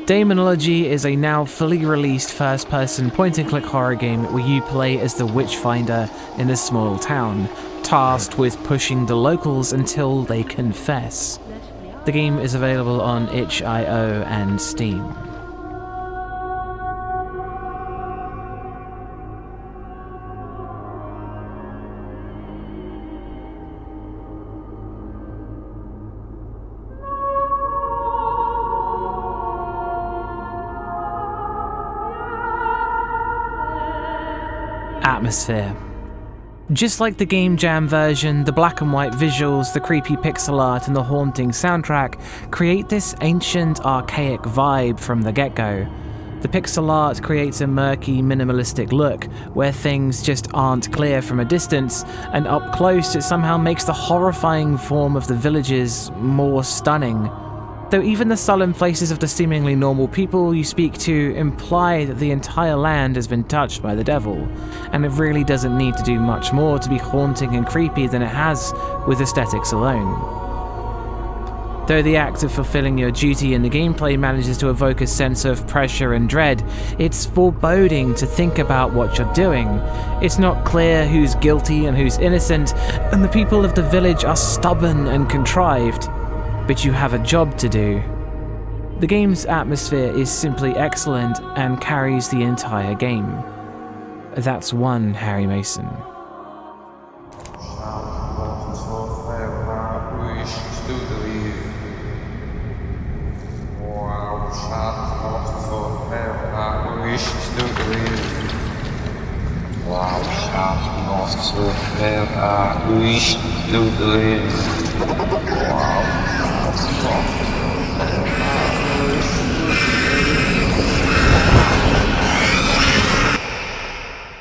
Daemonologie is a now fully released first-person point-and-click horror game where you play as the Witchfinder in a small town, tasked with pushing the locals until they confess. The game is available on itch.io and Steam. Atmosphere. Just like the Game Jam version, the black and white visuals, the creepy pixel art, and the haunting soundtrack create this ancient, archaic vibe from the get-go. The pixel art creates a murky, minimalistic look, where things just aren't clear from a distance, and up close it somehow makes the horrifying form of the villagers more stunning. Though even the sullen faces of the seemingly normal people you speak to imply that the entire land has been touched by the devil, and it really doesn't need to do much more to be haunting and creepy than it has with aesthetics alone. Though the act of fulfilling your duty in the gameplay manages to evoke a sense of pressure and dread, it's foreboding to think about what you're doing. It's not clear who's guilty and who's innocent, and the people of the village are stubborn and contrived. But you have a job to do. The game's atmosphere is simply excellent and carries the entire game. That's one Harry Mason.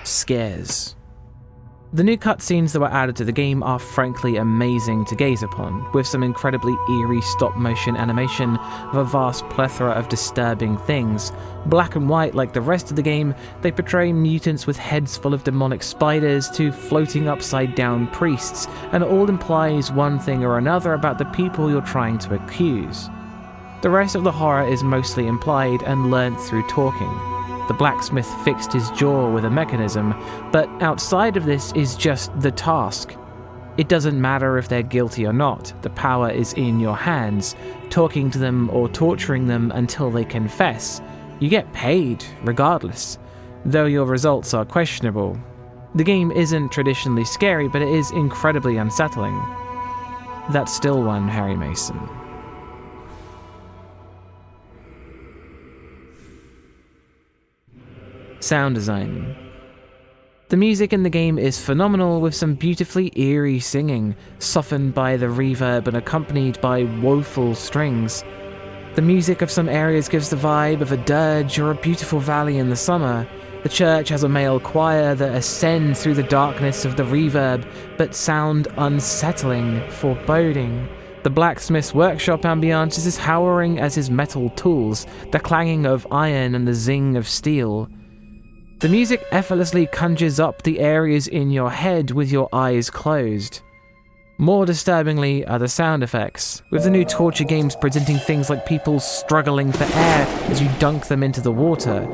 Scares. The new cutscenes that were added to the game are frankly amazing to gaze upon, with some incredibly eerie stop-motion animation of a vast plethora of disturbing things. Black and white like the rest of the game, they portray mutants with heads full of demonic spiders to floating upside-down priests, and it all implies one thing or another about the people you're trying to accuse. The rest of the horror is mostly implied and learnt through talking. The blacksmith fixed his jaw with a mechanism, but outside of this is just the task. It doesn't matter if they're guilty or not, the power is in your hands, talking to them or torturing them until they confess. You get paid, regardless, though your results are questionable. The game isn't traditionally scary, but it is incredibly unsettling. That's still one Harry Mason. Sound design. The music in the game is phenomenal, with some beautifully eerie singing, softened by the reverb and accompanied by woeful strings. The music of some areas gives the vibe of a dirge or a beautiful valley in the summer. The church has a male choir that ascend through the darkness of the reverb, but sound unsettling, foreboding. The blacksmith's workshop ambiance is as harrowing as his metal tools, the clanging of iron and the zing of steel. The music effortlessly conjures up the areas in your head with your eyes closed. More disturbingly are the sound effects, with the new torture games presenting things like people struggling for air as you dunk them into the water.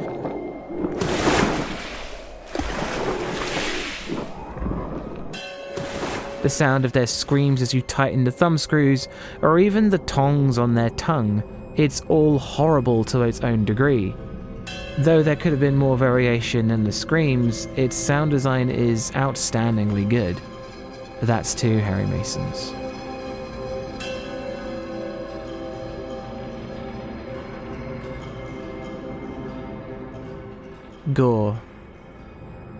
The sound of their screams as you tighten the thumb screws, or even the tongs on their tongue. It's all horrible to its own degree. Though there could have been more variation in the screams, its sound design is outstandingly good. That's two Harry Masons. Gore.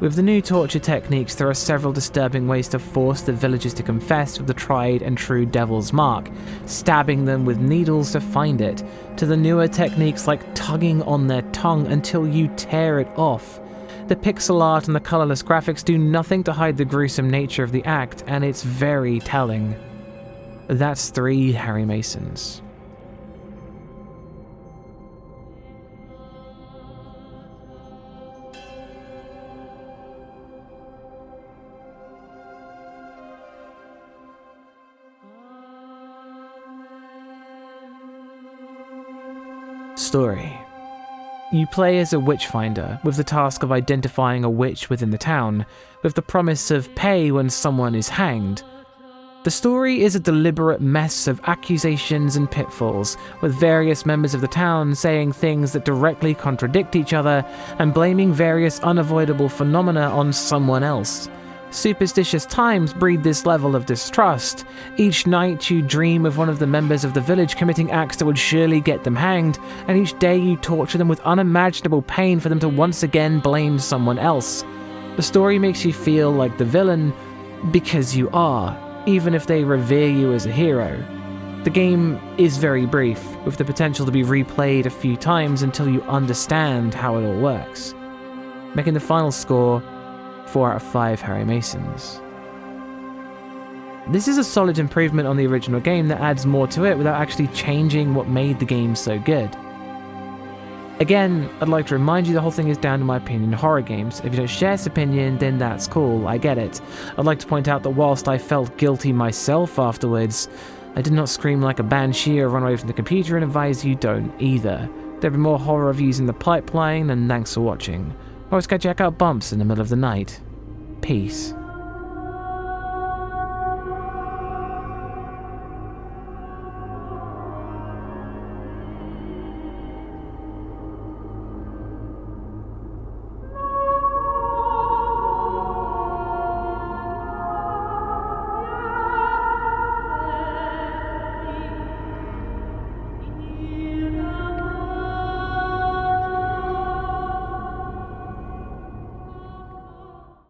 With the new torture techniques, there are several disturbing ways to force the villagers to confess with the tried and true devil's mark, stabbing them with needles to find it, to the newer techniques like tugging on their tongue until you tear it off. The pixel art and the colorless graphics do nothing to hide the gruesome nature of the act, and it's very telling. That's three Harry Masons. Story. You play as a witch finder, with the task of identifying a witch within the town, with the promise of pay when someone is hanged. The story is a deliberate mess of accusations and pitfalls, with various members of the town saying things that directly contradict each other and blaming various unavoidable phenomena on someone else. Superstitious times breed this level of distrust. Each night you dream of one of the members of the village committing acts that would surely get them hanged, and each day you torture them with unimaginable pain for them to once again blame someone else. The story makes you feel like the villain because you are, even if they revere you as a hero. The game is very brief, with the potential to be replayed a few times until you understand how it all works, making the final score 4 out of 5 Harry Masons. This is a solid improvement on the original game that adds more to it without actually changing what made the game so good. Again, I'd like to remind you the whole thing is down to my opinion in horror games. If you don't share this opinion, then that's cool, I get it. I'd like to point out that whilst I felt guilty myself afterwards, I did not scream like a banshee or run away from the computer, and advise you don't either. There'll be more horror reviews in the pipeline, and thanks for watching. Always go check out bumps in the middle of the night. Peace.